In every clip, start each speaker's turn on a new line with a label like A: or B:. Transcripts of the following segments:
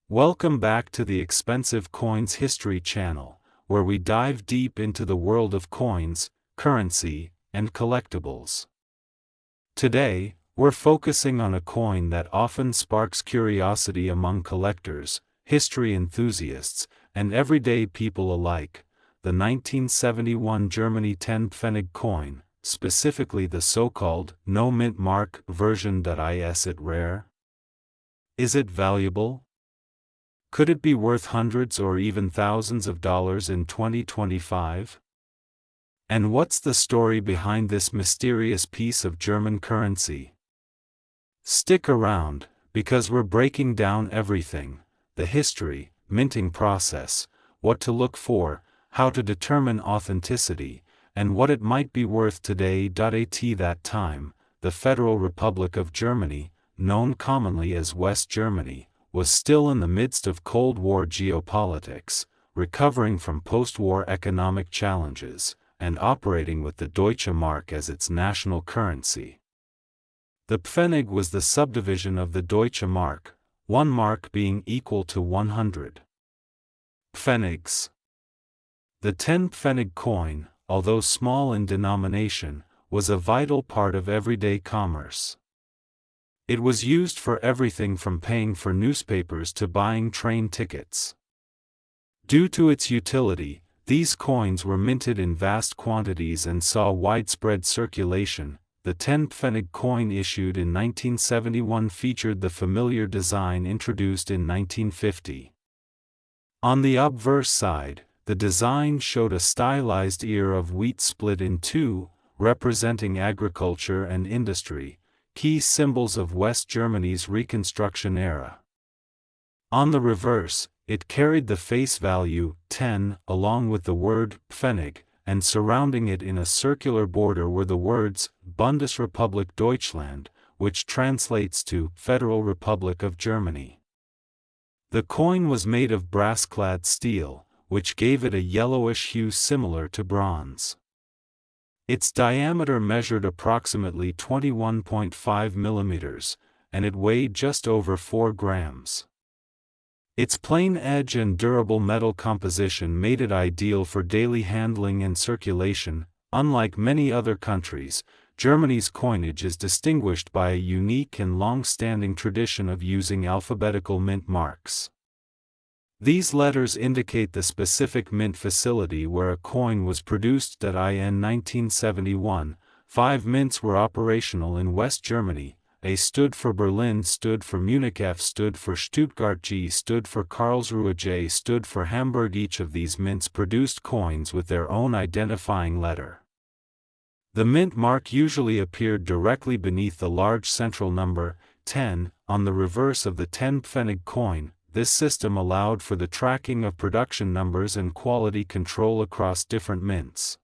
A: Welcome back to the Expensive Coins History channel, where we dive deep into the world of coins, currency, and collectibles. Today, we're focusing on a coin that often sparks curiosity among collectors, history enthusiasts, and everyday people alike, the 1971 Germany 10 Pfennig coin, specifically the so-called no mint mark version. Is it rare? Is it valuable? Could it be worth hundreds or even thousands of dollars in 2025? And what's the story behind this mysterious piece of German currency? Stick around, because we're breaking down everything: the history, minting process, what to look for, how to determine authenticity, and what it might be worth today. At that time, the Federal Republic of Germany, known commonly as West Germany, was still in the midst of Cold War geopolitics, recovering from post-war economic challenges, and operating with the Deutsche Mark as its national currency. The Pfennig was the subdivision of the Deutsche Mark, one mark being equal to 100 pfennigs. The 10 Pfennig coin, although small in denomination, was a vital part of everyday commerce. It was used for everything from paying for newspapers to buying train tickets. Due to its utility, these coins were minted in vast quantities and saw widespread circulation. The 10 Pfennig coin issued in 1971 featured the familiar design introduced in 1950. On the obverse side, the design showed a stylized ear of wheat split in two, representing agriculture and industry, key symbols of West Germany's Reconstruction era. On the reverse, it carried the face value 10 along with the word Pfennig, and surrounding it in a circular border were the words Bundesrepublik Deutschland, which translates to Federal Republic of Germany. The coin was made of brass-clad steel, which gave it a yellowish hue similar to bronze. Its diameter measured approximately 21.5 millimeters, and it weighed just over 4 grams. Its plain edge and durable metal composition made it ideal for daily handling and circulation. Unlike many other countries, Germany's coinage is distinguished by a unique and long-standing tradition of using alphabetical mint marks. These letters indicate the specific mint facility where a coin was produced. In 1971, 5 mints were operational in West Germany. A stood for Berlin, stood for Munich, F stood for Stuttgart, G stood for Karlsruhe, J stood for Hamburg. Each of these mints produced coins with their own identifying letter. The mint mark usually appeared directly beneath the large central number, 10, on the reverse of the 10 Pfennig coin. This system allowed for the tracking of production numbers and quality control across different mints.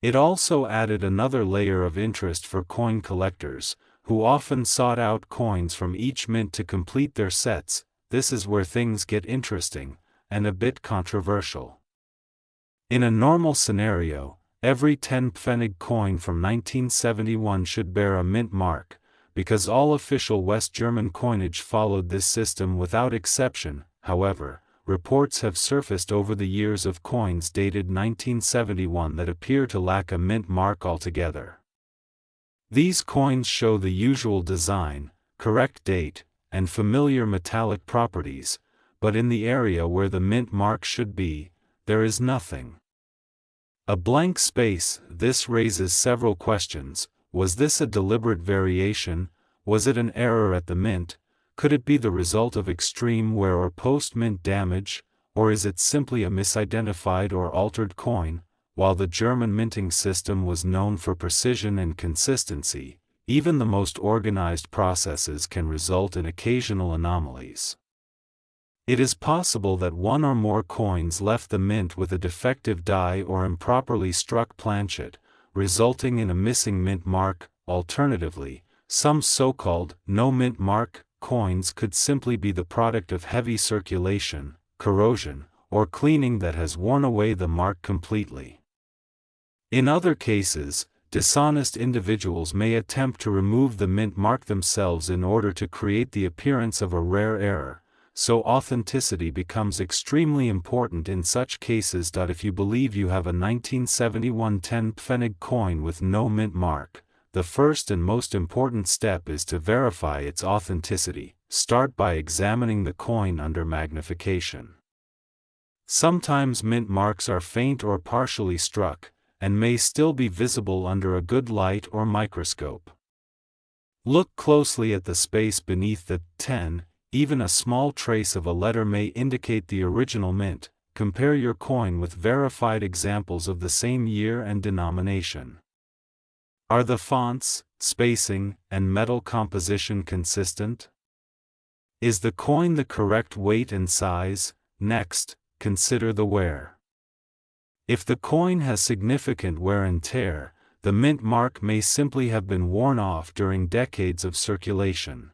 A: It also added another layer of interest for coin collectors, who often sought out coins from each mint to complete their sets. This is where things get interesting, and a bit controversial. In a normal scenario, every 10 Pfennig coin from 1971 should bear a mint mark, because all official West German coinage followed this system without exception. However, reports have surfaced over the years of coins dated 1971 that appear to lack a mint mark altogether. These coins show the usual design, correct date, and familiar metallic properties, but in the area where the mint mark should be, there is nothing. A blank space. This raises several questions. Was this a deliberate variation? Was it an error at the mint? Could it be the result of extreme wear or post-mint damage, or is it simply a misidentified or altered coin? While the German minting system was known for precision and consistency, even the most organized processes can result in occasional anomalies. It is possible that one or more coins left the mint with a defective die or improperly struck planchet, resulting in a missing mint mark. Alternatively, some so-called no mint mark coins could simply be the product of heavy circulation, corrosion, or cleaning that has worn away the mark completely. In other cases, dishonest individuals may attempt to remove the mint mark themselves in order to create the appearance of a rare error, so authenticity becomes extremely important in such cases. If you believe you have a 1971 10 pfennig coin with no mint mark, the first and most important step is to verify its authenticity. Start by examining the coin under magnification. Sometimes mint marks are faint or partially struck, and may still be visible under a good light or microscope. Look closely at the space beneath the 10, even a small trace of a letter may indicate the original mint. Compare your coin with verified examples of the same year and denomination. Are the fonts, spacing, and metal composition consistent? Is the coin the correct weight and size? Next, consider the wear. If the coin has significant wear and tear, the mint mark may simply have been worn off during decades of circulation.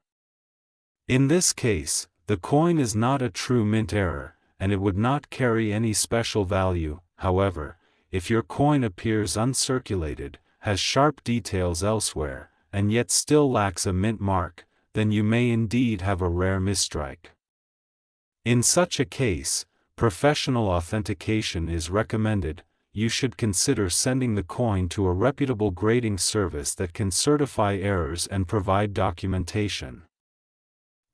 A: In this case, the coin is not a true mint error, and it would not carry any special value. However, if your coin appears uncirculated, has sharp details elsewhere, and yet still lacks a mint mark, then you may indeed have a rare misstrike. In such a case, professional authentication is recommended. You should consider sending the coin to a reputable grading service that can certify errors and provide documentation.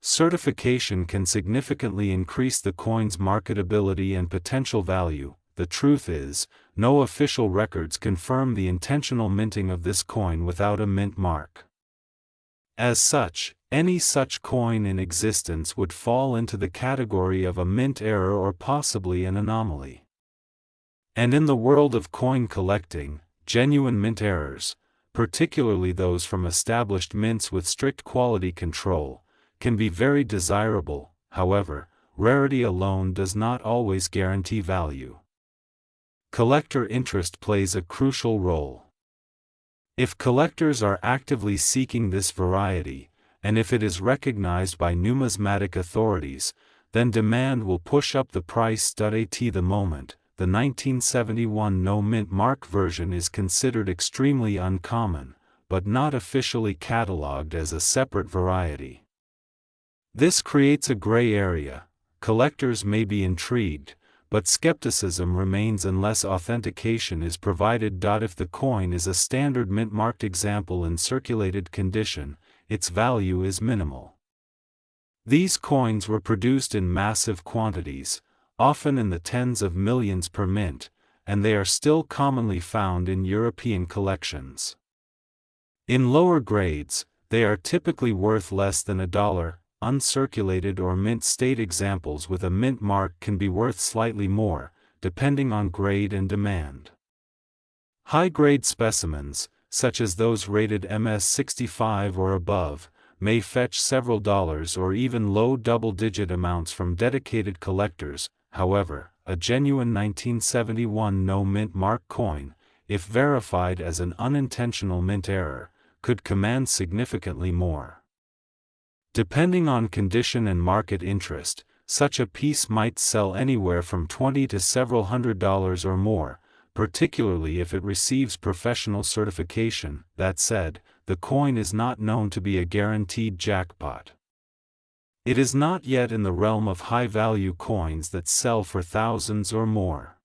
A: Certification can significantly increase the coin's marketability and potential value. The truth is, no official records confirm the intentional minting of this coin without a mint mark. As such, any such coin in existence would fall into the category of a mint error or possibly an anomaly. And in the world of coin collecting, genuine mint errors, particularly those from established mints with strict quality control, can be very desirable. However, rarity alone does not always guarantee value. Collector interest plays a crucial role. If collectors are actively seeking this variety, and if it is recognized by numismatic authorities, then demand will push up the price. At the moment, the 1971 no mint mark version is considered extremely uncommon, but not officially catalogued as a separate variety. This creates a gray area. Collectors may be intrigued, but skepticism remains unless authentication is provided. If the coin is a standard mint-marked example in circulated condition, its value is minimal. These coins were produced in massive quantities, often in the tens of millions per mint, and they are still commonly found in European collections. In lower grades, they are typically worth less than $1. Uncirculated or mint state examples with a mint mark can be worth slightly more, depending on grade and demand. High-grade specimens, such as those rated MS-65 or above, may fetch several dollars or even low double-digit amounts from dedicated collectors. However, a genuine 1971 no mint mark coin, if verified as an unintentional mint error, could command significantly more. Depending on condition and market interest, such a piece might sell anywhere from $20 to several $100s or more, particularly if it receives professional certification. That said, the coin is not known to be a guaranteed jackpot. It is not yet in the realm of high-value coins that sell for thousands or more.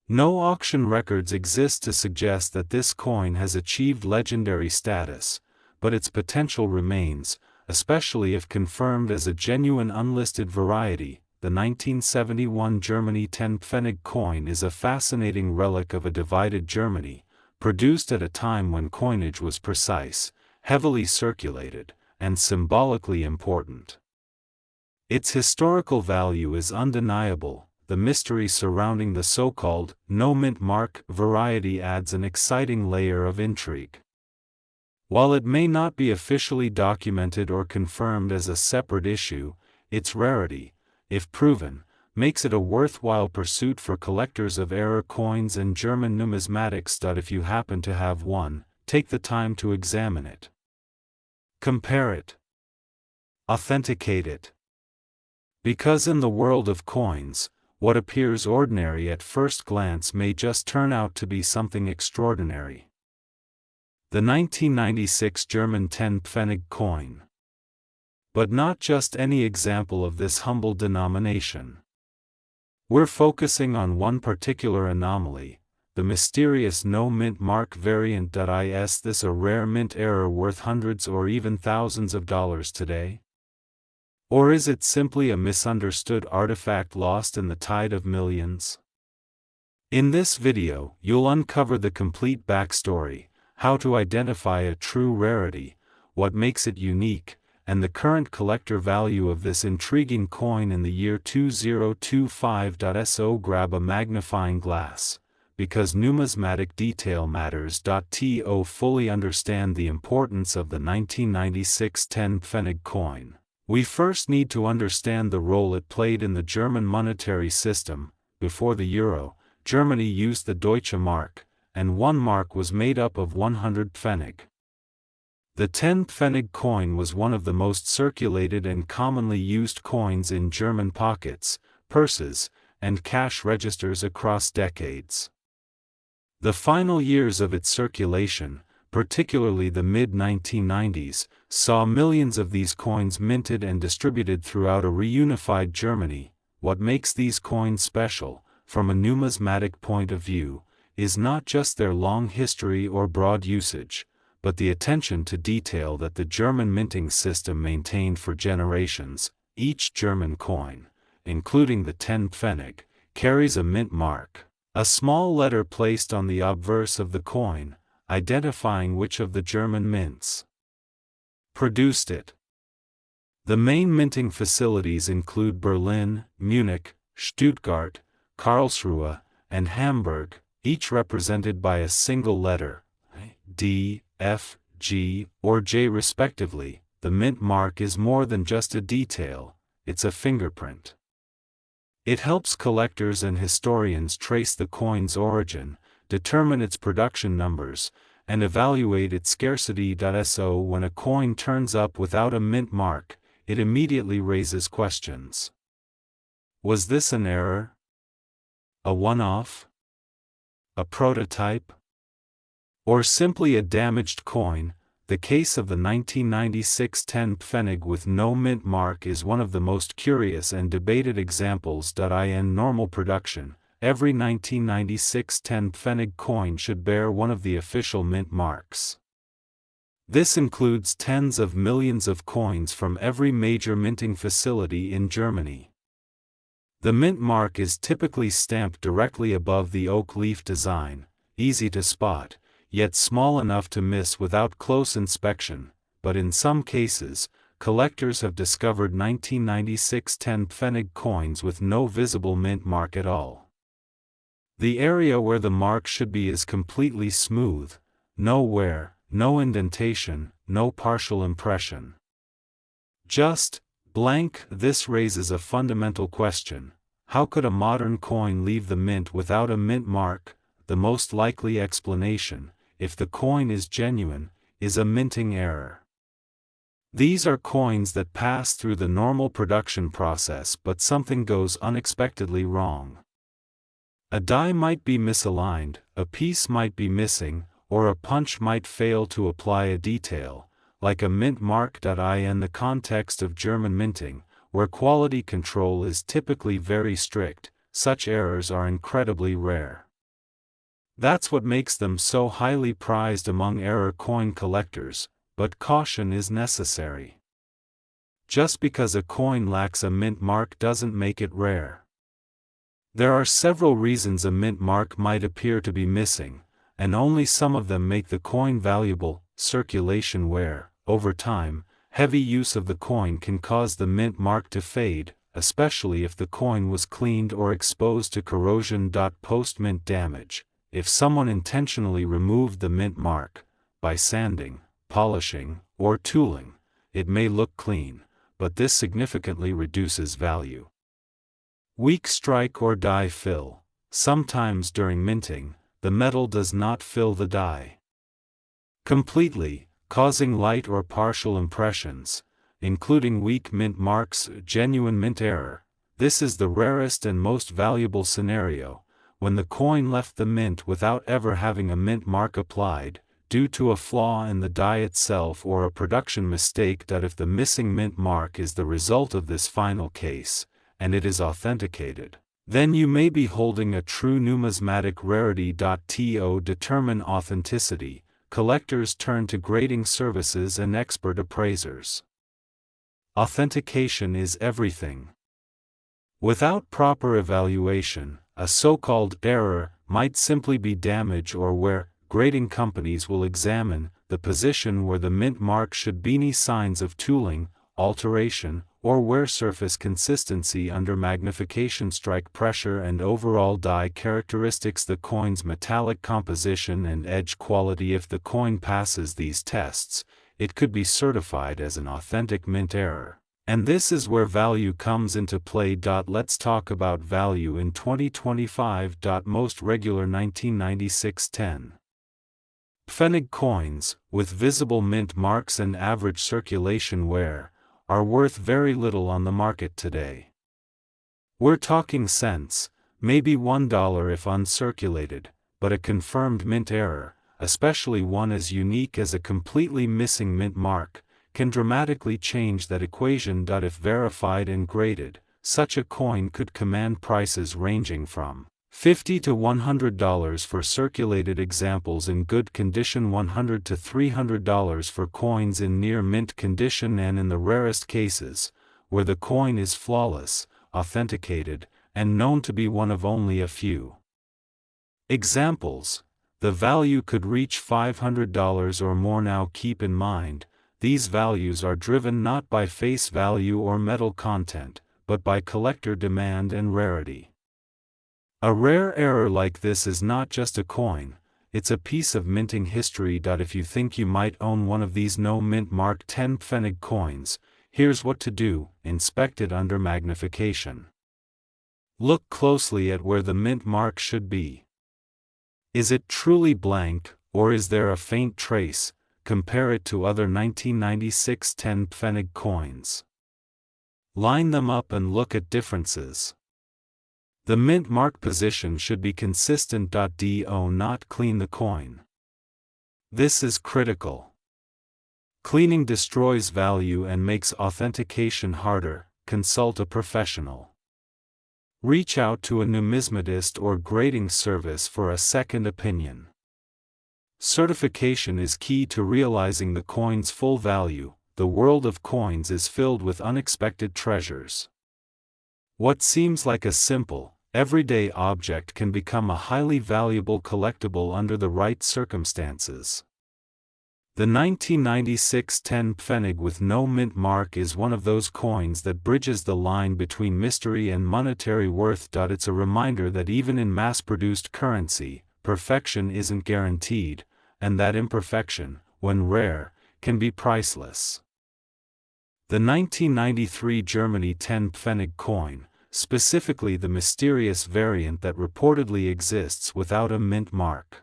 A: No auction records exist to suggest that this coin has achieved legendary status, but its potential remains, especially if confirmed as a genuine unlisted variety. The 1971 Germany 10 pfennig coin is a fascinating relic of a divided Germany, produced at a time when coinage was precise, heavily circulated, and symbolically important. Its historical value is undeniable. The mystery surrounding the so-called no mint mark variety adds an exciting layer of intrigue. While it may not be officially documented or confirmed as a separate issue, its rarity, if proven, makes it a worthwhile pursuit for collectors of error coins and German numismatics. If you happen to have one, take the time to examine it. Compare it. Authenticate it. Because in the world of coins, what appears ordinary at first glance may just turn out to be something extraordinary. The 1996 German 10 pfennig coin. But not just any example of this humble denomination. We're focusing on one particular anomaly, the mysterious no mint mark variant. Is this a rare mint error worth hundreds or even thousands of dollars today? Or is it simply a misunderstood artifact lost in the tide of millions? In this video, you'll uncover the complete backstory, how to identify a true rarity, what makes it unique, and the current collector value of this intriguing coin in the year 2025. So grab a magnifying glass, because numismatic detail matters. To fully understand the importance of the 1996 10 pfennig coin, we first need to understand the role it played in the German monetary system. Before the euro, Germany used the Deutsche Mark, and 1 mark was made up of 100 pfennig. The 10 pfennig coin was one of the most circulated and commonly used coins in German pockets, purses, and cash registers across decades. The final years of its circulation, particularly the mid-1990s, saw millions of these coins minted and distributed throughout a reunified Germany. What makes these coins special, from a numismatic point of view, is not just their long history or broad usage, but the attention to detail that the German minting system maintained for generations. Each German coin, including the 10 pfennig, carries a mint mark, a small letter placed on the obverse of the coin, identifying which of the German mints produced it. The main minting facilities include Berlin, Munich, Stuttgart, Karlsruhe, and Hamburg, each represented by a single letter, D, F, G, or J respectively. The mint mark is more than just a detail, it's a fingerprint. It helps collectors and historians trace the coin's origin, determine its production numbers, and evaluate its scarcity. So when a coin turns up without a mint mark, it immediately raises questions. Was this an error? A one-off? A prototype? Or simply a damaged coin? The case of the 1996 10 pfennig with no mint mark is one of the most curious and debated examples. In normal production, every 1996 10 pfennig coin should bear one of the official mint marks. This includes tens of millions of coins from every major minting facility in Germany. The mint mark is typically stamped directly above the oak leaf design, easy to spot, yet small enough to miss without close inspection. But in some cases, collectors have discovered 1996 10 pfennig coins with no visible mint mark at all. The area where the mark should be is completely smooth, no wear, no indentation, no partial impression. Just blank. This raises a fundamental question: how could a modern coin leave the mint without a mint mark? The most likely explanation, if the coin is genuine, is a minting error. These are coins that pass through the normal production process, but something goes unexpectedly wrong. A die might be misaligned, a piece might be missing, or a punch might fail to apply a detail, like a mint mark. In the context of German minting, where quality control is typically very strict, such errors are incredibly rare. That's what makes them so highly prized among error coin collectors, but caution is necessary. Just because a coin lacks a mint mark doesn't make it rare. There are several reasons a mint mark might appear to be missing, and only some of them make the coin valuable. Circulation wear. Over time, heavy use of the coin can cause the mint mark to fade, especially if the coin was cleaned or exposed to corrosion. Post-mint damage. If someone intentionally removed the mint mark, by sanding, polishing, or tooling, it may look clean, but this significantly reduces value. Weak strike or die fill. Sometimes during minting, the metal does not fill the die completely, causing light or partial impressions, including weak mint marks. Genuine mint error. This is the rarest and most valuable scenario, when the coin left the mint without ever having a mint mark applied, due to a flaw in the die itself or a production mistake. If the missing mint mark is the result of this final case, and it is authenticated, then you may be holding a true numismatic rarity. To determine authenticity, collectors turn to grading services and expert appraisers. Authentication is everything. Without proper evaluation, a so-called error might simply be damage or wear. Grading companies will examine the position where the mint mark should be. Any signs of tooling, alteration, or wear, surface consistency under magnification, strike pressure, and overall die characteristics, the coin's metallic composition and edge quality. If the coin passes these tests, it could be certified as an authentic mint error. And this is where value comes into play. Let's talk about value in 2025. Most regular 1996 10 pfennig coins, with visible mint marks and average circulation wear, are worth very little on the market today. We're talking cents, maybe $1 if uncirculated, but a confirmed mint error, especially one as unique as a completely missing mint mark, can dramatically change that equation. If verified and graded, such a coin could command prices ranging from $50 to $100 for circulated examples in good condition, $100 to $300 for coins in near mint condition, and in the rarest cases, where the coin is flawless, authenticated, and known to be one of only a few examples, the value could reach $500 or more. Now keep in mind, these values are driven not by face value or metal content, but by collector demand and rarity. A rare error like this is not just a coin, it's a piece of minting history. If you think you might own one of these no mint mark 10 pfennig coins, here's what to do: inspect it under magnification. Look closely at where the mint mark should be. Is it truly blank, or is there a faint trace? Compare it to other 1996 10 pfennig coins. Line them up and look at differences. The mint mark position should be consistent. Do not clean the coin. This is critical. Cleaning destroys value and makes authentication harder. Consult a professional. Reach out to a numismatist or grading service for a second opinion. Certification is key to realizing the coin's full value. The world of coins is filled with unexpected treasures. What seems like a simple, everyday object can become a highly valuable collectible under the right circumstances. The 1996 10 pfennig with no mint mark is one of those coins that bridges the line between mystery and monetary worth. It's a reminder that even in mass-produced currency, perfection isn't guaranteed, and that imperfection, when rare, can be priceless. The 1993 Germany 10 pfennig coin, specifically the mysterious variant that reportedly exists without a mint mark.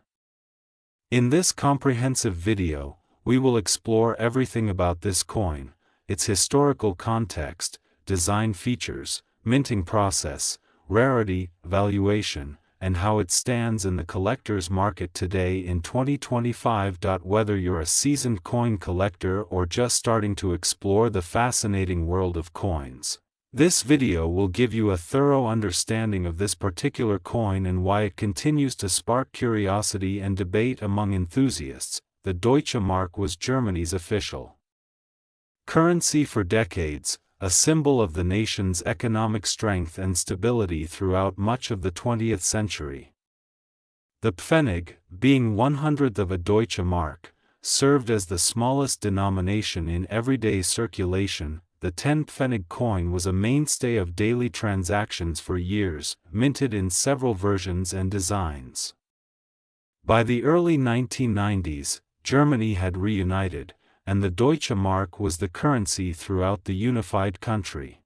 A: In this comprehensive video, we will explore everything about this coin, its historical context, design features, minting process, rarity, valuation, and how it stands in the collector's market today in 2025. Whether you're a seasoned coin collector or just starting to explore the fascinating world of coins, this video will give you a thorough understanding of this particular coin and why it continues to spark curiosity and debate among enthusiasts. The Deutsche Mark was Germany's official currency for decades, a symbol of the nation's economic strength and stability throughout much of the 20th century. The pfennig, being 1/100th of a Deutsche Mark, served as the smallest denomination in everyday circulation. The 10 pfennig coin was a mainstay of daily transactions for years, minted in several versions and designs. By the early 1990s, Germany had reunited, and the Deutsche Mark was the currency throughout the unified country.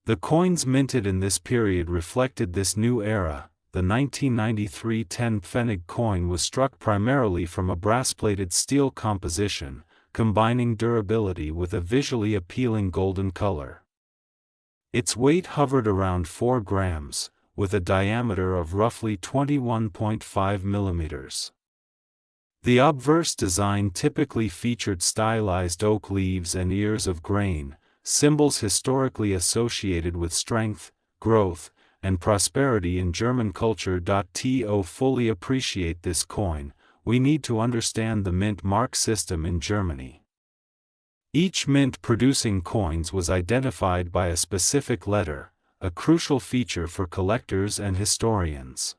A: The coins minted in this period reflected this new era. The 1993 10 pfennig coin was struck primarily from a brass-plated steel composition, combining durability with a visually appealing golden color. Its weight hovered around 4 grams, with a diameter of roughly 21.5 millimeters. The obverse design typically featured stylized oak leaves and ears of grain, symbols historically associated with strength, growth, and prosperity in German culture. To fully appreciate this coin, we need to understand the mint mark system in Germany. Each mint producing coins was identified by a specific letter, a crucial feature for collectors and historians.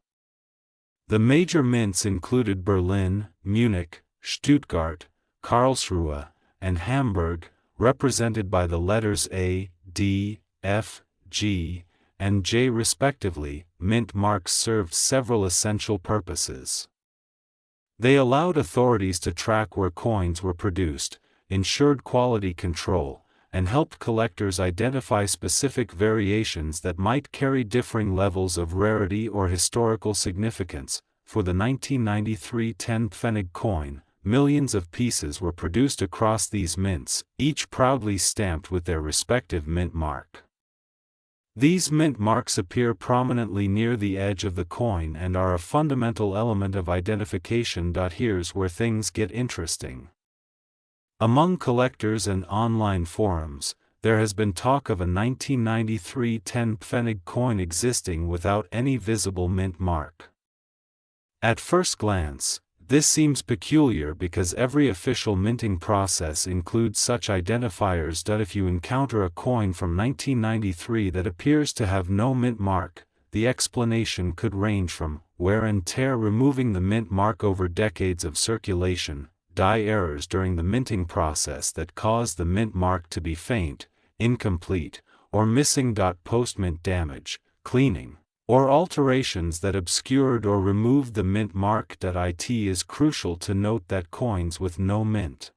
A: The major mints included Berlin, Munich, Stuttgart, Karlsruhe, and Hamburg, represented by the letters A, D, F, G, and J respectively. Mint marks served several essential purposes. They allowed authorities to track where coins were produced, ensured quality control, and helped collectors identify specific variations that might carry differing levels of rarity or historical significance. For the 1993 10-pfennig coin, millions of pieces were produced across these mints, each proudly stamped with their respective mint mark. These mint marks appear prominently near the edge of the coin and are a fundamental element of identification. Here's where things get interesting. Among collectors and online forums, there has been talk of a 1993 10-pfennig coin existing without any visible mint mark. At first glance, this seems peculiar because every official minting process includes such identifiers. If you encounter a coin from 1993 that appears to have no mint mark, the explanation could range from wear and tear removing the mint mark over decades of circulation, die errors during the minting process that caused the mint mark to be faint, incomplete, or missing. Post-mint damage, cleaning, or alterations that obscured or removed the mint mark. It is crucial to note that coins with no mint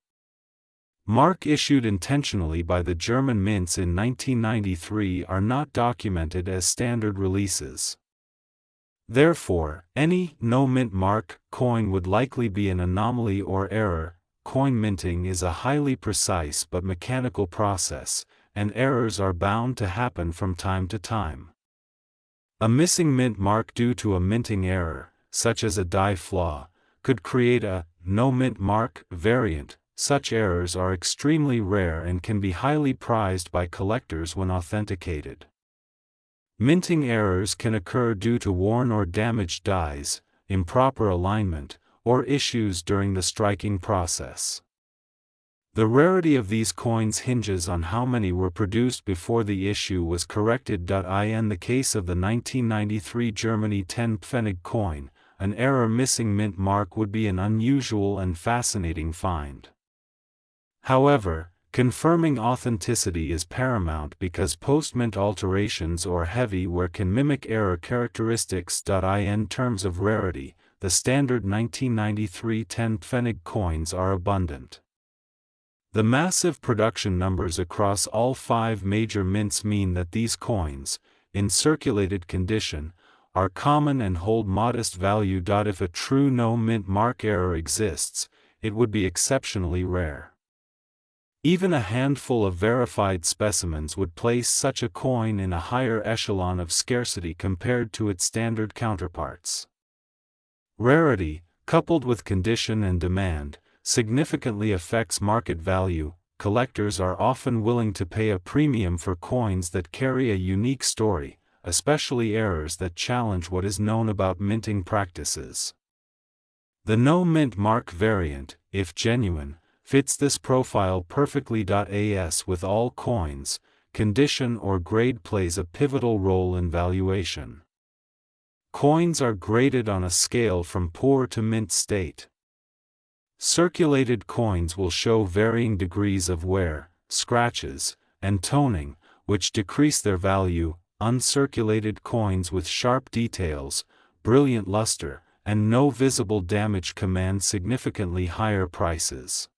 A: mark issued intentionally by the German mints in 1993 are not documented as standard releases. Therefore, any no mint mark coin would likely be an anomaly or error. Coin minting is a highly precise but mechanical process, and errors are bound to happen from time to time. A missing mint mark due to a minting error, such as a die flaw, could create a no mint mark variant. Such errors are extremely rare and can be highly prized by collectors when authenticated. Minting errors can occur due to worn or damaged dies, improper alignment, or issues during the striking process. The rarity of these coins hinges on how many were produced before the issue was corrected. In the case of the 1993 Germany 10-pfennig coin, an error missing mint mark would be an unusual and fascinating find. However, confirming authenticity is paramount because post-mint alterations or heavy wear can mimic error characteristics. In terms of rarity, the standard 1993 10-pfennig coins are abundant. The massive production numbers across all 5 major mints mean that these coins, in circulated condition, are common and hold modest value. If a true no mint mark error exists, it would be exceptionally rare. Even a handful of verified specimens would place such a coin in a higher echelon of scarcity compared to its standard counterparts. Rarity, coupled with condition and demand, significantly affects market value. Collectors are often willing to pay a premium for coins that carry a unique story, especially errors that challenge what is known about minting practices. The no mint mark variant, if genuine, fits this profile perfectly. As with all coins, condition or grade plays a pivotal role in valuation. Coins are graded on a scale from poor to mint state. Circulated coins will show varying degrees of wear, scratches, and toning, which decrease their value. Uncirculated coins with sharp details, brilliant luster, and no visible damage command significantly higher prices.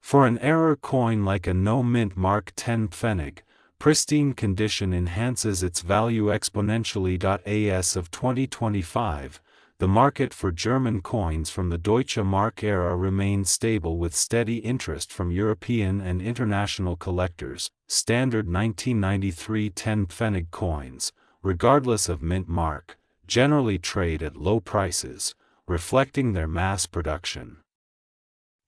A: For an error coin like a no mint mark 10-pfennig, pristine condition enhances its value exponentially. As of 2025, the market for German coins from the Deutsche Mark era remains stable with steady interest from European and international collectors. Standard 1993 10-pfennig coins, regardless of mint mark, generally trade at low prices, reflecting their mass production.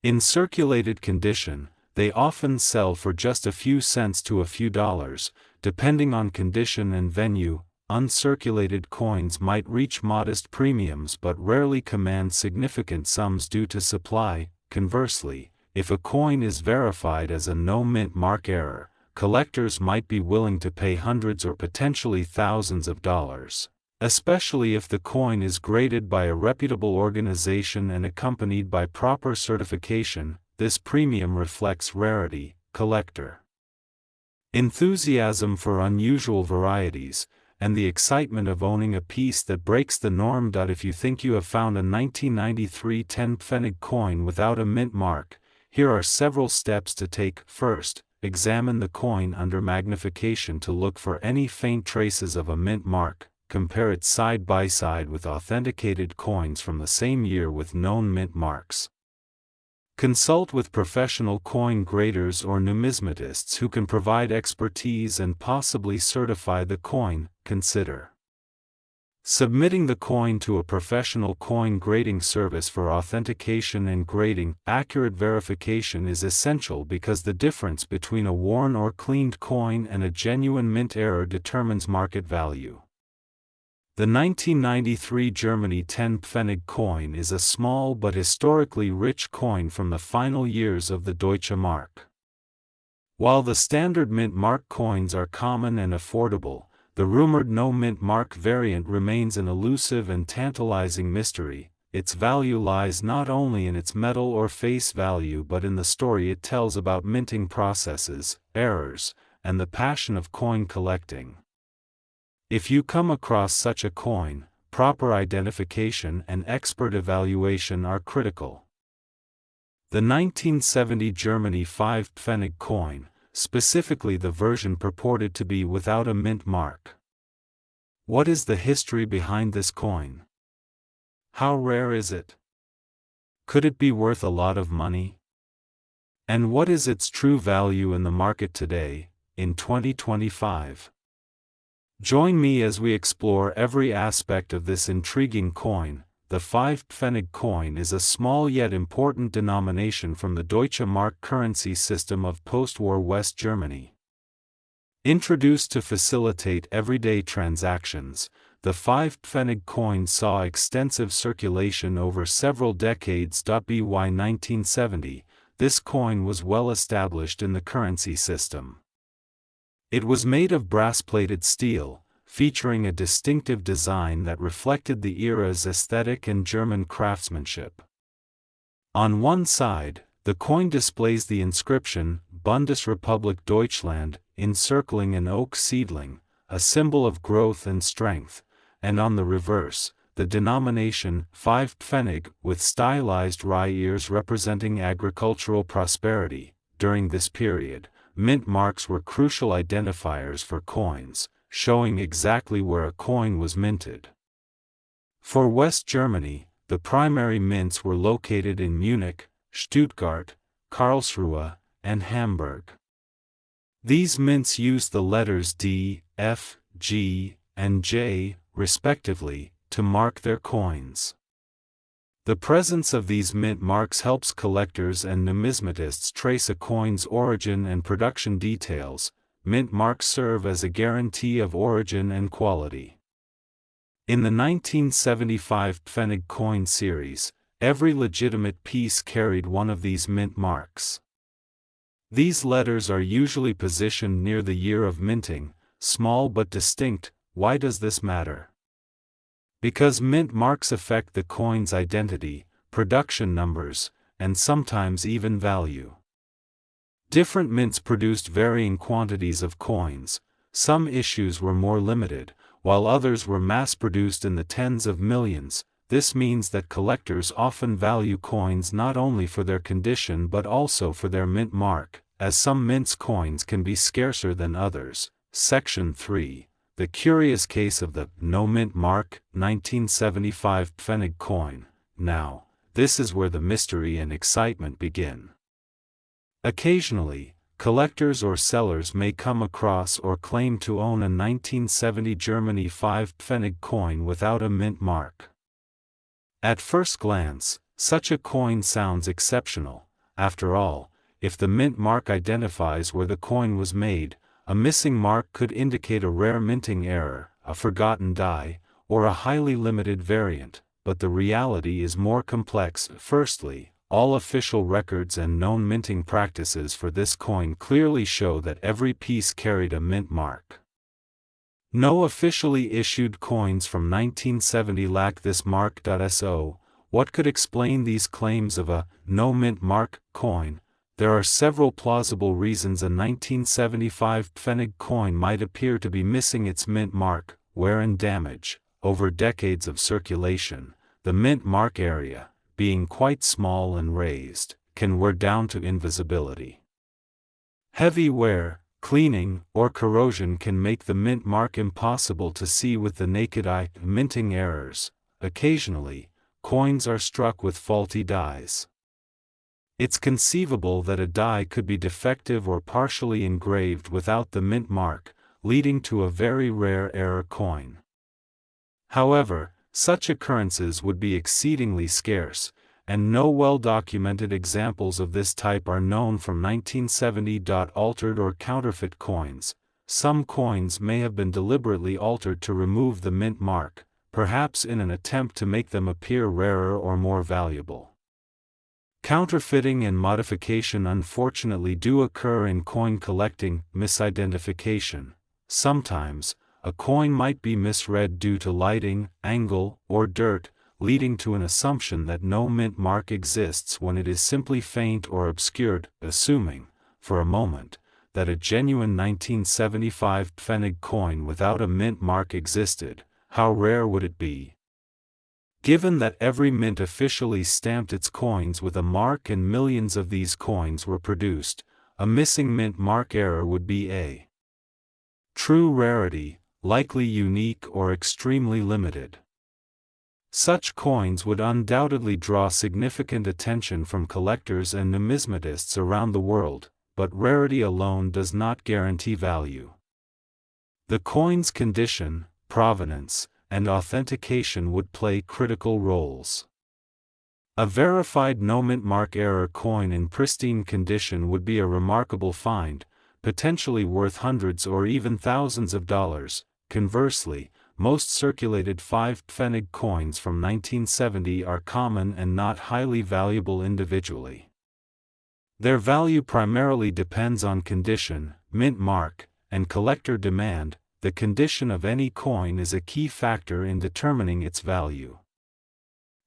A: In circulated condition, they often sell for just a few cents to a few dollars, depending on condition and venue. Uncirculated coins might reach modest premiums but rarely command significant sums due to supply. Conversely, if a coin is verified as a no mint mark error, collectors might be willing to pay hundreds or potentially thousands of dollars, especially if the coin is graded by a reputable organization and accompanied by proper certification. This premium reflects rarity, collector enthusiasm for unusual varieties, and the excitement of owning a piece that breaks the norm. If you think you have found a 1993 10-pfennig coin without a mint mark, here are several steps to take. First, examine the coin under magnification to look for any faint traces of a mint mark. Compare it side by side with authenticated coins from the same year with known mint marks. Consult with professional coin graders or numismatists who can provide expertise and possibly certify the coin. Consider submitting the coin to a professional coin grading service for authentication and grading. Accurate verification is essential because the difference between a worn or cleaned coin and a genuine mint error determines market value. The 1993 Germany 10-pfennig coin is a small but historically rich coin from the final years of the Deutsche Mark. While the standard mint mark coins are common and affordable, the rumored no mint mark variant remains an elusive and tantalizing mystery. Its value lies not only in its metal or face value but in the story it tells about minting processes, errors, and the passion of coin collecting. If you come across such a coin, proper identification and expert evaluation are critical. The 1970 Germany 5-pfennig coin, specifically the version purported to be without a mint mark. What is the history behind this coin? How rare is it? Could it be worth a lot of money? And what is its true value in the market today, in 2025? Join me as we explore every aspect of this intriguing coin. The 5-pfennig coin is a small yet important denomination from the Deutsche Mark currency system of post-war West Germany. Introduced to facilitate everyday transactions, the 5-pfennig coin saw extensive circulation over several decades. By 1970, this coin was well established in the currency system. It was made of brass-plated steel, featuring a distinctive design that reflected the era's aesthetic and German craftsmanship. On one side, the coin displays the inscription, Bundesrepublik Deutschland, encircling an oak seedling, a symbol of growth and strength, and on the reverse, the denomination, 5-pfennig, with stylized rye ears representing agricultural prosperity. During this period, mint marks were crucial identifiers for coins, showing exactly where a coin was minted. For West Germany, the primary mints were located in Munich, Stuttgart, Karlsruhe, and Hamburg. These mints used the letters D, F, G, and J, respectively, to mark their coins. The presence of these mint marks helps collectors and numismatists trace a coin's origin and production details. Mint marks serve as a guarantee of origin and quality. In the 1975 pfennig coin series, every legitimate piece carried one of these mint marks. These letters are usually positioned near the year of minting, small but distinct. Why does this matter? Because mint marks affect the coin's identity, production numbers, and sometimes even value. Different mints produced varying quantities of coins. Some issues were more limited, while others were mass-produced in the tens of millions. This means that collectors often value coins not only for their condition but also for their mint mark, as some mints coins can be scarcer than others. Section 3. The curious case of the no mint mark 1975 pfennig coin. Now, this is where the mystery and excitement begin. Occasionally, collectors or sellers may come across or claim to own a 1970 Germany 5 pfennig coin without a mint mark. At first glance, such a coin sounds exceptional. After all, if the mint mark identifies where the coin was made, a missing mark could indicate a rare minting error, a forgotten die, or a highly limited variant. But the reality is more complex. Firstly, all official records and known minting practices for this coin clearly show that every piece carried a mint mark. No officially issued coins from 1970 lack this mark. So, what could explain these claims of a no mint mark coin? There are several plausible reasons a 1975 pfennig coin might appear to be missing its mint mark: wear and damage. Over decades of circulation, the mint mark area, being quite small and raised, can wear down to invisibility. Heavy wear, cleaning, or corrosion can make the mint mark impossible to see with the naked eye. Minting errors. Occasionally, coins are struck with faulty dies. It's conceivable that a die could be defective or partially engraved without the mint mark, leading to a very rare error coin. However, such occurrences would be exceedingly scarce, and no well-documented examples of this type are known from 1970. Altered or counterfeit coins. Some coins may have been deliberately altered to remove the mint mark, perhaps in an attempt to make them appear rarer or more valuable. Counterfeiting and modification unfortunately do occur in coin collecting. Misidentification. Sometimes, a coin might be misread due to lighting, angle, or dirt, leading to an assumption that no mint mark exists when it is simply faint or obscured. Assuming, for a moment, that a genuine 1975 pfennig coin without a mint mark existed, how rare would it be? Given that every mint officially stamped its coins with a mark and millions of these coins were produced, a missing mint mark error would be a true rarity, likely unique or extremely limited. Such coins would undoubtedly draw significant attention from collectors and numismatists around the world, but rarity alone does not guarantee value. The coin's condition, provenance, and authentication would play critical roles. A verified no mint mark error coin in pristine condition would be a remarkable find, potentially worth hundreds or even thousands of dollars. Conversely, most circulated 5 pfennig coins from 1970 are common and not highly valuable individually. Their value primarily depends on condition, mint mark, and collector demand. The condition of any coin is a key factor in determining its value.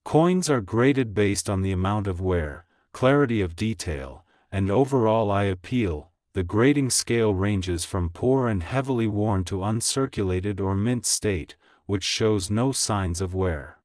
A: Coins are graded based on the amount of wear, clarity of detail, and overall eye appeal. The grading scale ranges from poor and heavily worn to uncirculated or mint state, which shows no signs of wear.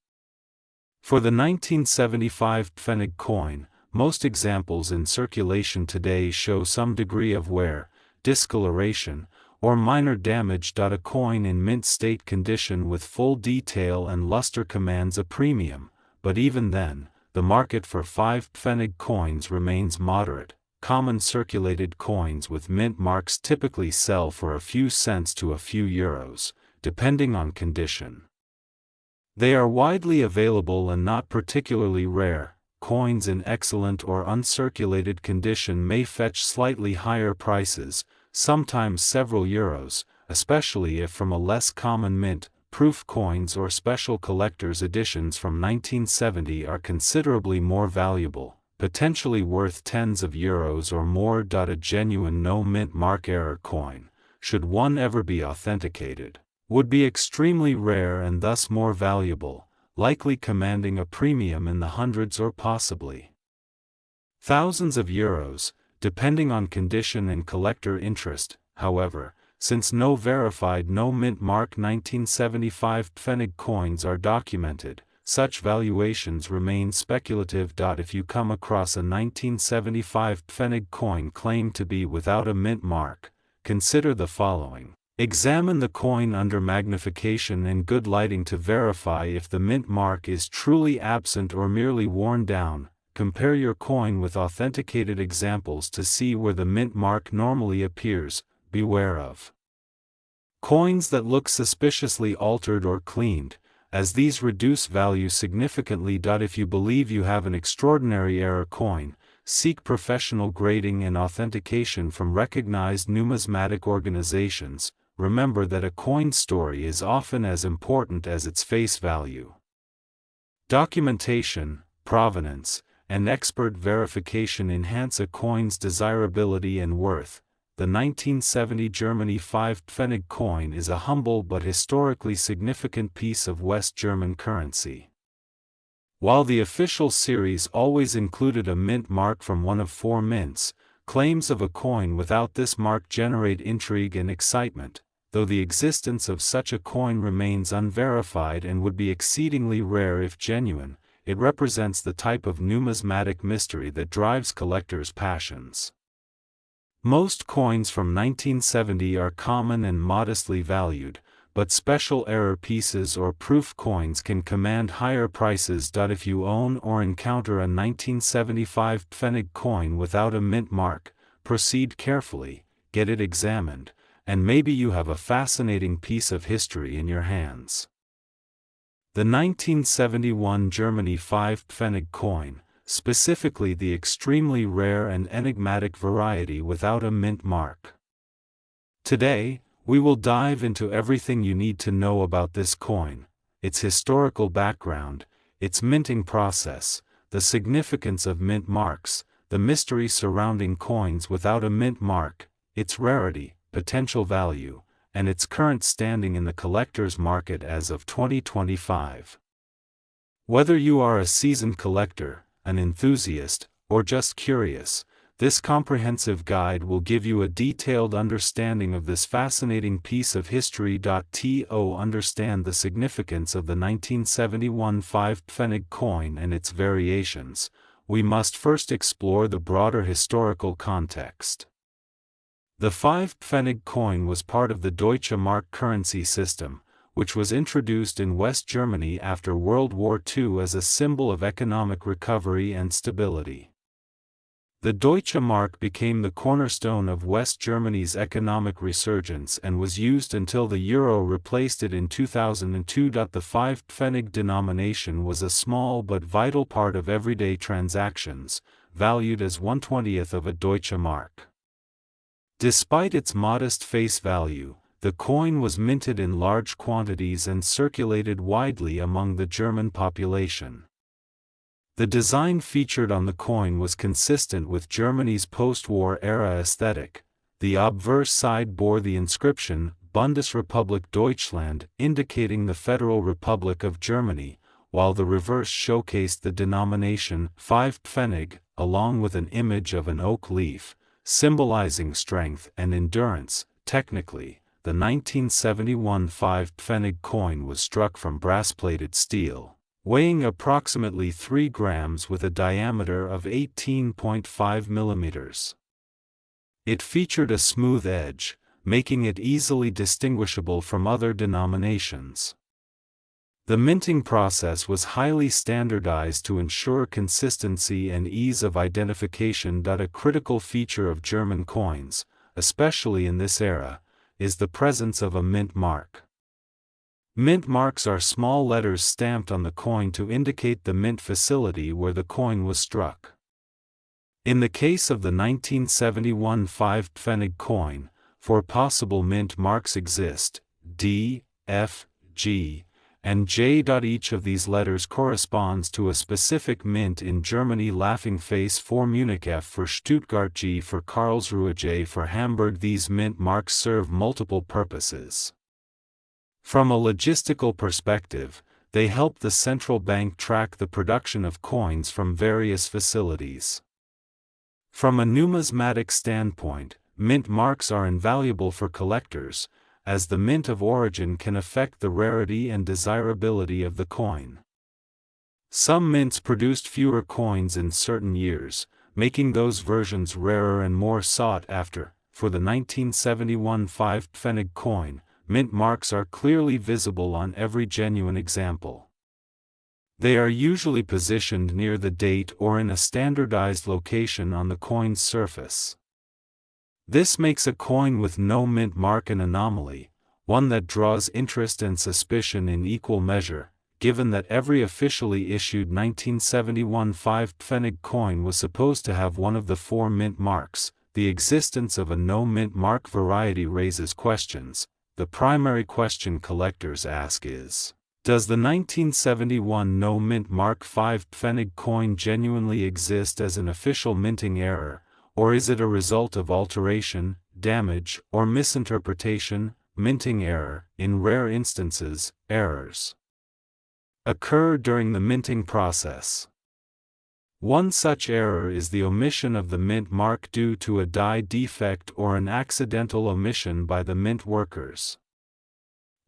A: For the 1975 pfennig coin, most examples in circulation today show some degree of wear, discoloration, or minor damage. A coin in mint state condition with full detail and luster commands a premium, but even then, the market for 5 pfennig coins remains moderate. Common circulated coins with mint marks typically sell for a few cents to a few euros, depending on condition. They are widely available and not particularly rare. Coins in excellent or uncirculated condition may fetch slightly higher prices, sometimes several euros, especially if from a less common mint. Proof coins or special collector's editions from 1970 are considerably more valuable, potentially worth tens of euros or more. A genuine no mint mark error coin, should one ever be authenticated, would be extremely rare and thus more valuable, likely commanding a premium in the hundreds or possibly thousands of euros, depending on condition and collector interest. However, since no verified no mint mark 1975 pfennig coins are documented, such valuations remain speculative. If you come across a 1975 pfennig coin claimed to be without a mint mark, consider the following. Examine the coin under magnification and good lighting to verify if the mint mark is truly absent or merely worn down. Compare your coin with authenticated examples to see where the mint mark normally appears. Beware of coins that look suspiciously altered or cleaned, as these reduce value significantly. If you believe you have an extraordinary era coin, seek professional grading and authentication from recognized numismatic organizations. Remember that a coin's story is often as important as its face value. Documentation, provenance, and expert verification enhance a coin's desirability and worth. The 1970 Germany 5 pfennig coin is a humble but historically significant piece of West German currency. While the official series always included a mint mark from one of 4 mints, claims of a coin without this mark generate intrigue and excitement, though the existence of such a coin remains unverified and would be exceedingly rare if genuine. It represents the type of numismatic mystery that drives collectors' passions. Most coins from 1970 are common and modestly valued, but special error pieces or proof coins can command higher prices. If you own or encounter a 1975 pfennig coin without a mint mark, proceed carefully, get it examined, and maybe you have a fascinating piece of history in your hands. The 1971 Germany 5 pfennig coin, specifically the extremely rare and enigmatic variety without a mint mark. Today, we will dive into everything you need to know about this coin, its historical background, its minting process, the significance of mint marks, the mystery surrounding coins without a mint mark, its rarity, potential value, and its current standing in the collector's market as of 2025. Whether you are a seasoned collector, an enthusiast, or just curious, this comprehensive guide will give you a detailed understanding of this fascinating piece of history. To understand the significance of the 1971 5 pfennig coin and its variations, we must first explore the broader historical context. The 5 pfennig coin was part of the Deutsche Mark currency system, which was introduced in West Germany after World War II as a symbol of economic recovery and stability. The Deutsche Mark became the cornerstone of West Germany's economic resurgence and was used until the euro replaced it in 2002. The 5 pfennig denomination was a small but vital part of everyday transactions, valued as 1/20th of a Deutsche Mark. Despite its modest face value, the coin was minted in large quantities and circulated widely among the German population. The design featured on the coin was consistent with Germany's post-war era aesthetic. The obverse side bore the inscription Bundesrepublik Deutschland, indicating the Federal Republic of Germany, while the reverse showcased the denomination 5 pfennig, along with an image of an oak leaf, symbolizing strength and endurance. Technically, the 1971 5 pfennig coin was struck from brass-plated steel, weighing approximately 3 grams with a diameter of 18.5 millimeters. It featured a smooth edge, making it easily distinguishable from other denominations. The minting process was highly standardized to ensure consistency and ease of identification. A critical feature of German coins, especially in this era, is the presence of a mint mark. Mint marks are small letters stamped on the coin to indicate the mint facility where the coin was struck. In the case of the 1971 5 pfennig coin, 4 possible mint marks exist: D, F, G, and J. Each of these letters corresponds to a specific mint in Germany: laughing face for Munich, F for Stuttgart, G for Karlsruhe, J for Hamburg. These mint marks serve multiple purposes. From a logistical perspective, they help the central bank track the production of coins from various facilities. From a numismatic standpoint, mint marks are invaluable for collectors, as the mint of origin can affect the rarity and desirability of the coin. Some mints produced fewer coins in certain years, making those versions rarer and more sought after. For the 1971 5 pfennig coin, mint marks are clearly visible on every genuine example. They are usually positioned near the date or in a standardized location on the coin's surface. This makes a coin with no mint mark an anomaly, one that draws interest and suspicion in equal measure. given that every officially issued 1971 5 pfennig coin was supposed to have one of the 4 mint marks. The existence of a no mint mark variety raises questions. The primary question collectors ask is, does the 1971 no mint mark 5 pfennig coin genuinely exist as an official minting error, or is it a result of alteration, damage, or misinterpretation? Minting error. In rare instances, errors occur during the minting process. One such error is the omission of the mint mark due to a die defect or an accidental omission by the mint workers.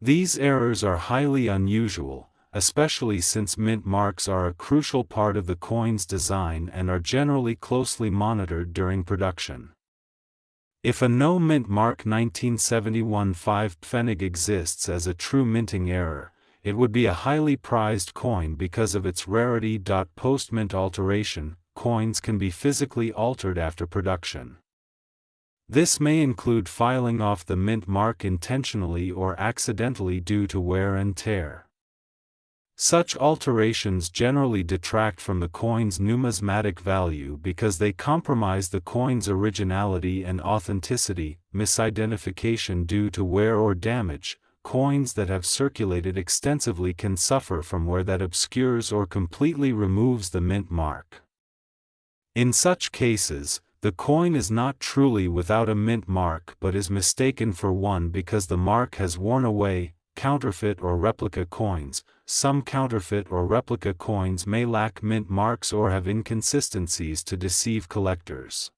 A: These errors are highly unusual, especially since mint marks are a crucial part of the coin's design and are generally closely monitored during production. If a no mint mark 1971 5 pfennig exists as a true minting error, it would be a highly prized coin because of its rarity. Post-mint alteration, coins can be physically altered after production. This may include filing off the mint mark intentionally or accidentally due to wear and tear. Such alterations generally detract from the coin's numismatic value because they compromise the coin's originality and authenticity. Misidentification due to wear or damage. Coins that have circulated extensively can suffer from wear that obscures or completely removes the mint mark. In such cases, the coin is not truly without a mint mark but is mistaken for one because the mark has worn away. Counterfeit or replica coins. Some counterfeit or replica coins may lack mint marks or have inconsistencies to deceive collectors.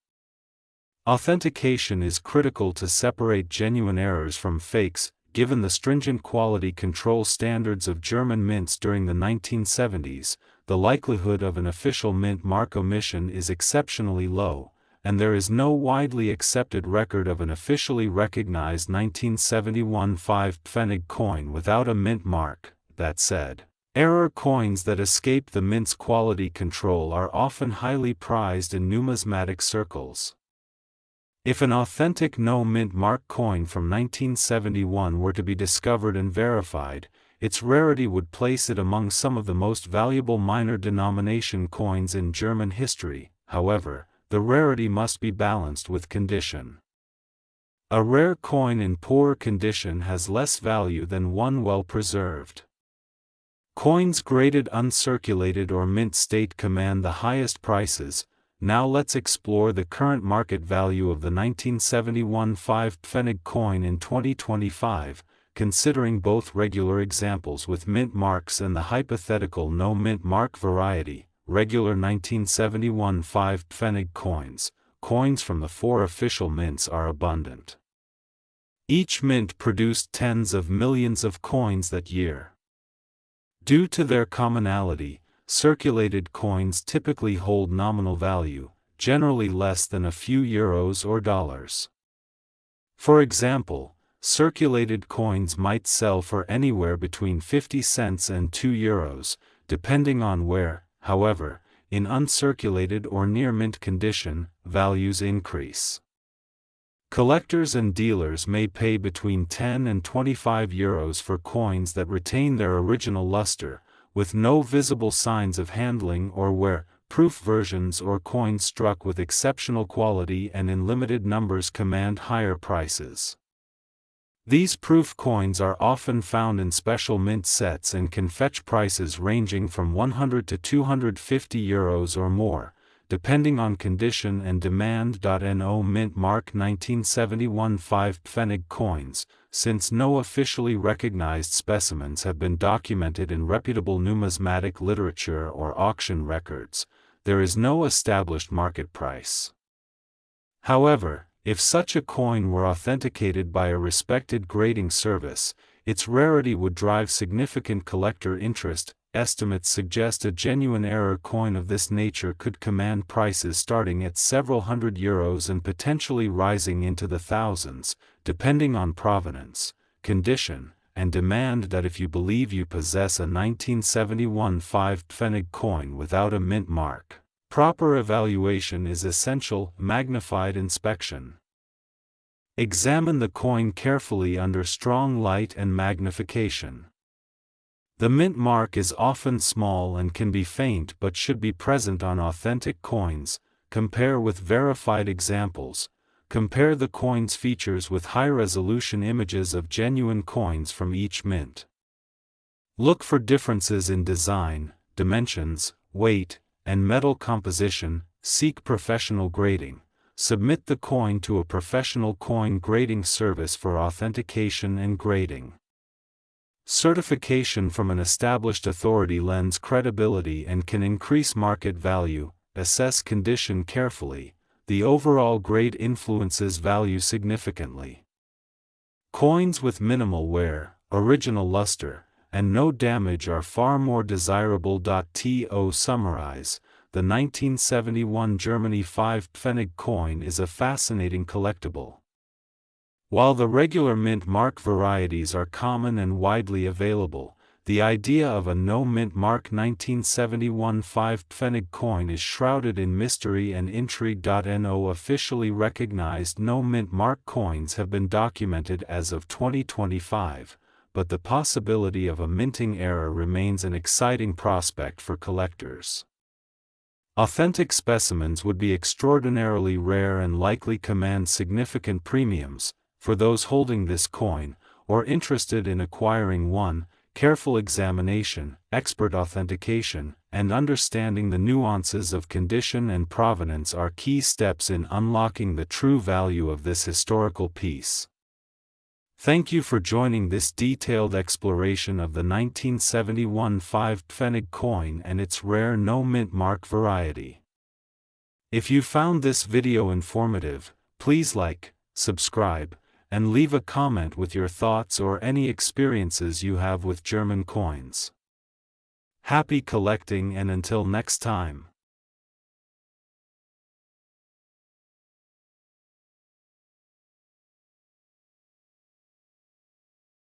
A: Authentication is critical to separate genuine errors from fakes. Given the stringent quality control standards of German mints during the 1970s, the likelihood of an official mint mark omission is exceptionally low, and there is no widely accepted record of an officially recognized 1971 5 pfennig coin without a mint mark. That said, error coins that escape the mint's quality control are often highly prized in numismatic circles. If an authentic no mint mark coin from 1971 were to be discovered and verified, its rarity would place it among some of the most valuable minor denomination coins in German history. However, the rarity must be balanced with condition. A rare coin in poor condition has less value than one well preserved. Coins graded uncirculated or mint state command the highest prices. Now let's explore the current market value of the 1971 5 pfennig coin in 2025, considering both regular examples with mint marks and the hypothetical no mint mark variety. Regular 1971 5 pfennig coins. Coins from the 4 official mints are abundant. Each mint produced tens of millions of coins that year. Due to their commonality, circulated coins typically hold nominal value, generally less than a few euros or dollars. For example, circulated coins might sell for anywhere between 50 cents and 2 euros, depending on where. However, in uncirculated or near mint condition, values increase. Collectors and dealers may pay between 10 and 25 euros for coins that retain their original luster, with no visible signs of handling or wear. Proof versions or coins struck with exceptional quality and in limited numbers command higher prices. These proof coins are often found in special mint sets and can fetch prices ranging from 100 to 250 euros or more, depending on condition and demand. No mint mark 1971 5 pfennig coins. Since no officially recognized specimens have been documented in reputable numismatic literature or auction records, there is no established market price. However, if such a coin were authenticated by a respected grading service, its rarity would drive significant collector interest. Estimates suggest a genuine error coin of this nature could command prices starting at several hundred euros and potentially rising into the thousands, depending on provenance, condition, and demand. If you believe you possess a 1971 5 pfennig coin without a mint mark, proper evaluation is essential. Magnified inspection. Examine the coin carefully under strong light and magnification. The mint mark is often small and can be faint but should be present on authentic coins. Compare with verified examples. Compare the coin's features with high-resolution images of genuine coins from each mint. Look for differences in design, dimensions, weight, and metal composition. Seek professional grading. Submit the coin to a professional coin grading service for authentication and grading. Certification from an established authority lends credibility and can increase market value. Assess condition carefully. The overall grade influences value significantly. Coins with minimal wear, original luster, and no damage are far more desirable. To summarize, the 1971 Germany 5 pfennig coin is a fascinating collectible. While the regular mint mark varieties are common and widely available, the idea of a no mint mark 1971 5 pfennig coin is shrouded in mystery and intrigue. No officially recognized no mint mark coins have been documented as of 2025, but the possibility of a minting error remains an exciting prospect for collectors. Authentic specimens would be extraordinarily rare and likely command significant premiums. For those holding this coin, or interested in acquiring one, careful examination, expert authentication, and understanding the nuances of condition and provenance are key steps in unlocking the true value of this historical piece. Thank you for joining this detailed exploration of the 1971 5 pfennig coin and its rare no mint mark variety. If you found this video informative, please like, subscribe, and leave a comment with your thoughts or any experiences you have with German coins. Happy collecting, and until next time.